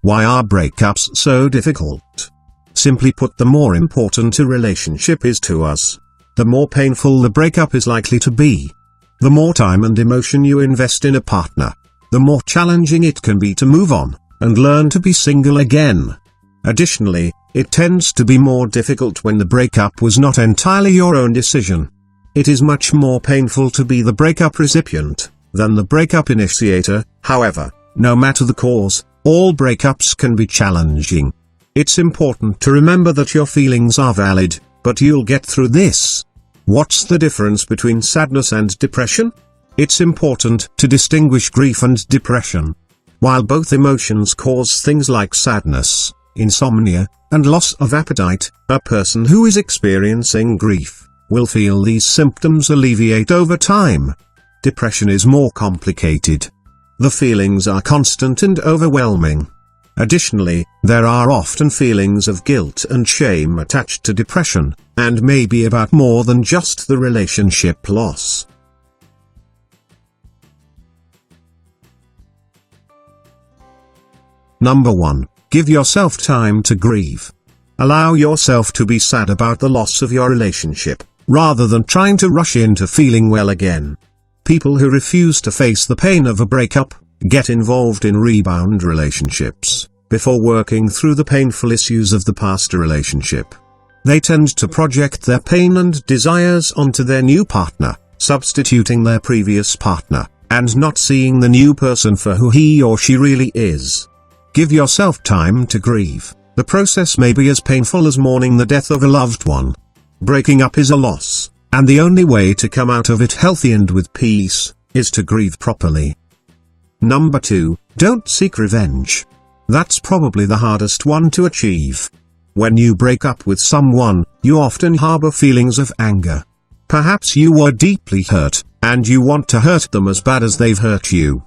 Why are breakups so difficult? Simply put, the more important a relationship is to us, the more painful the breakup is likely to be. The more time and emotion you invest in a partner, the more challenging it can be to move on and learn to be single again. Additionally, it tends to be more difficult when the breakup was not entirely your own decision. It is much more painful to be the breakup recipient than the breakup initiator. However, no matter the cause, all breakups can be challenging. It's important to remember that your feelings are valid, but you'll get through this. What's the difference between sadness and depression? It's important to distinguish grief and depression. While both emotions cause things like sadness, insomnia, and loss of appetite, a person who is experiencing grief will feel these symptoms alleviate over time. Depression is more complicated. The feelings are constant and overwhelming. Additionally, there are often feelings of guilt and shame attached to depression, and may be about more than just the relationship loss. Number 1. Give yourself time to grieve. Allow yourself to be sad about the loss of your relationship, rather than trying to rush into feeling well again. People who refuse to face the pain of a breakup get involved in rebound relationships before working through the painful issues of the past relationship. They tend to project their pain and desires onto their new partner, substituting their previous partner, and not seeing the new person for who he or she really is. Give yourself time to grieve. The process may be as painful as mourning the death of a loved one. Breaking up is a loss, and the only way to come out of it healthy and with peace is to grieve properly. Number 2. Don't seek revenge. That's probably the hardest one to achieve. When you break up with someone, you often harbor feelings of anger. Perhaps you were deeply hurt, and you want to hurt them as bad as they've hurt you.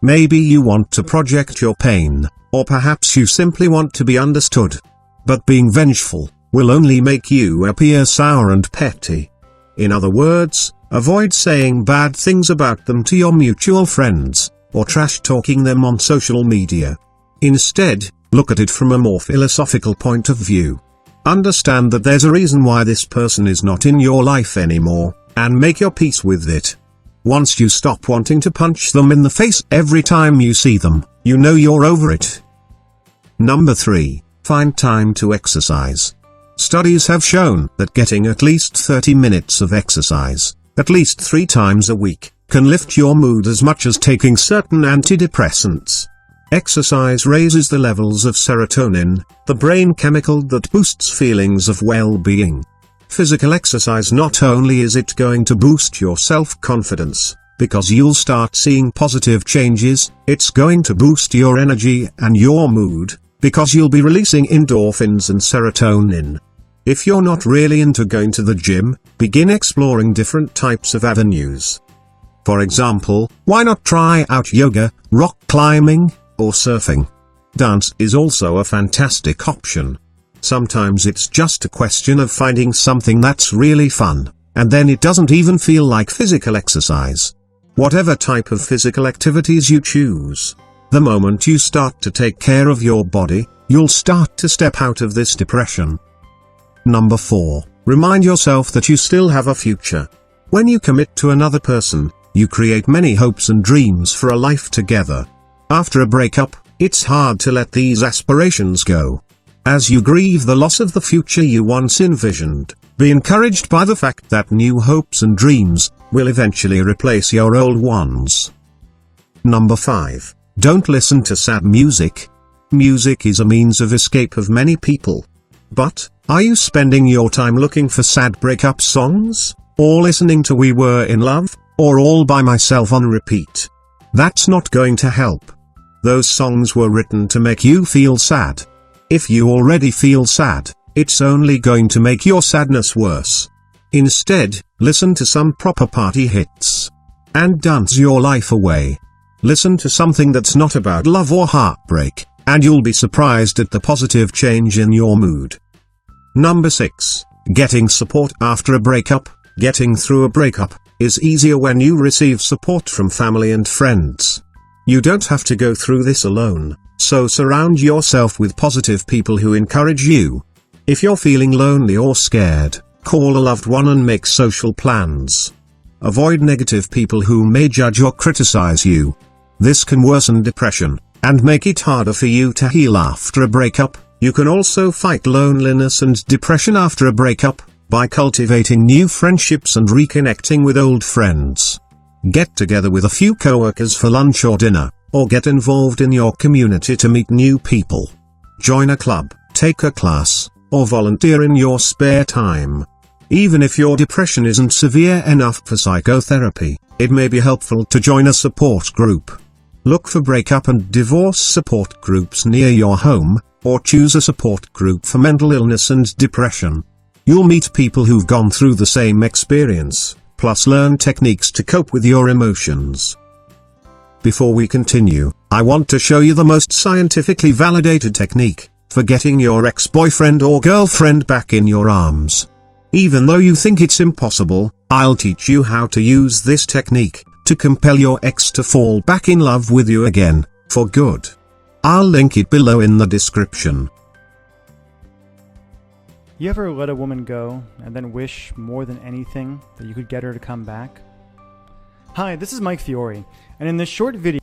Maybe you want to project your pain, or perhaps you simply want to be understood. But being vengeful will only make you appear sour and petty. In other words, avoid saying bad things about them to your mutual friends, or trash-talking them on social media. Instead, look at it from a more philosophical point of view. Understand that there's a reason why this person is not in your life anymore, and make your peace with it. Once you stop wanting to punch them in the face every time you see them, you know you're over it. Number 3. Find time to exercise. Studies have shown that getting at least 30 minutes of exercise, at least 3 times a week, can lift your mood as much as taking certain antidepressants. Exercise raises the levels of serotonin, the brain chemical that boosts feelings of well-being. Physical exercise not only is it going to boost your self-confidence, because you'll start seeing positive changes, it's going to boost your energy and your mood, because you'll be releasing endorphins and serotonin. If you're not really into going to the gym, begin exploring different types of avenues. For example, why not try out yoga, rock climbing, or surfing? Dance is also a fantastic option. Sometimes it's just a question of finding something that's really fun, and then it doesn't even feel like physical exercise. Whatever type of physical activities you choose, the moment you start to take care of your body, you'll start to step out of this depression. Number 4. Remind yourself that you still have a future. When you commit to another person, you create many hopes and dreams for a life together. After a breakup, it's hard to let these aspirations go. As you grieve the loss of the future you once envisioned, be encouraged by the fact that new hopes and dreams will eventually replace your old ones. Number 5. Don't listen to sad music. Music is a means of escape of many people. But, are you spending your time looking for sad breakup songs, or listening to We Were in Love, or All by Myself on repeat? That's not going to help. Those songs were written to make you feel sad. If you already feel sad, it's only going to make your sadness worse. Instead, listen to some proper party hits. And dance your life away. Listen to something that's not about love or heartbreak, and you'll be surprised at the positive change in your mood. Number 6. Getting support after a breakup. Getting through a breakup is easier when you receive support from family and friends. You don't have to go through this alone, so surround yourself with positive people who encourage you. If you're feeling lonely or scared, call a loved one and make social plans. Avoid negative people who may judge or criticize you. This can worsen depression, and make it harder for you to heal after a breakup. You can also fight loneliness and depression after a breakup by cultivating new friendships and reconnecting with old friends. Get together with a few coworkers for lunch or dinner, or get involved in your community to meet new people. Join a club, take a class, or volunteer in your spare time. Even if your depression isn't severe enough for psychotherapy, it may be helpful to join a support group. Look for breakup and divorce support groups near your home, or choose a support group for mental illness and depression. You'll meet people who've gone through the same experience, plus learn techniques to cope with your emotions. Before we continue, I want to show you the most scientifically validated technique for getting your ex-boyfriend or girlfriend back in your arms. Even though you think it's impossible, I'll teach you how to use this technique to compel your ex to fall back in love with you again, for good. I'll link it below in the description. You ever let a woman go and then wish more than anything that you could get her to come back? Hi, this is Mike Fiore, and in this short video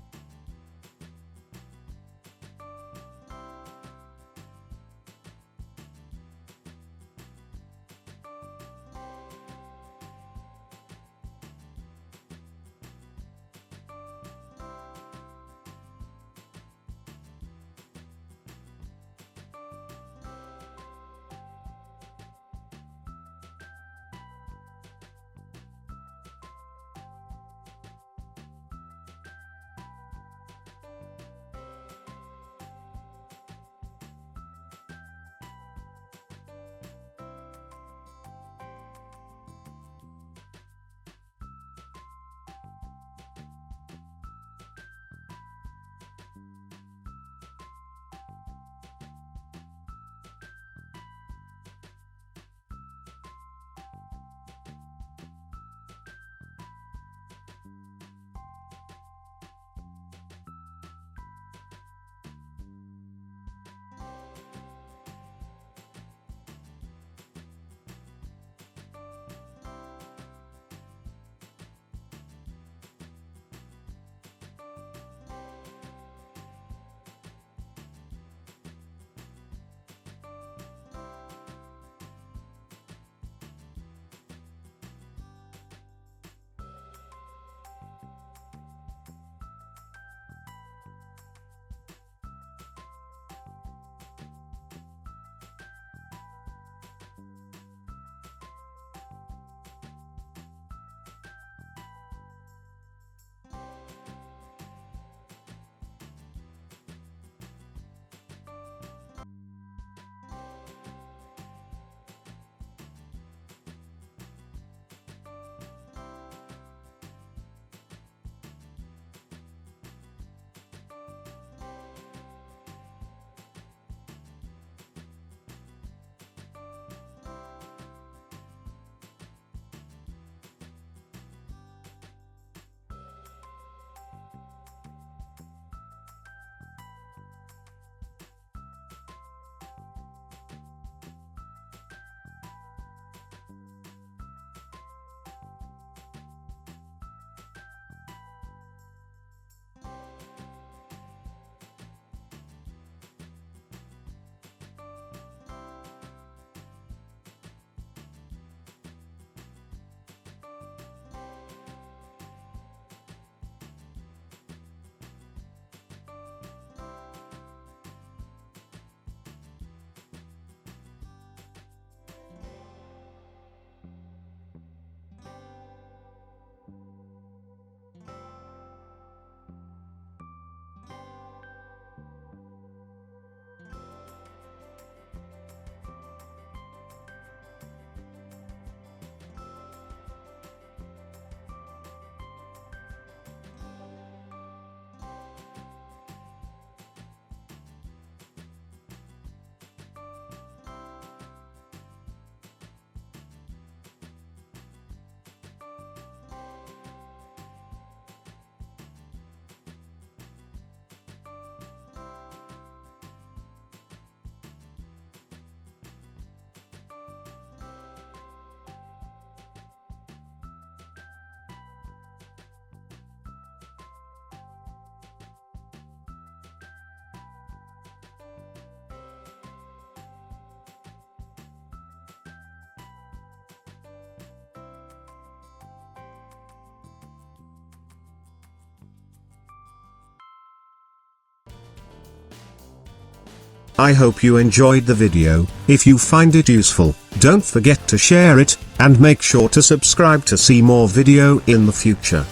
I hope you enjoyed the video. If you find it useful, don't forget to share it, and make sure to subscribe to see more video in the future.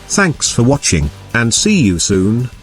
Thanks for watching, and see you soon.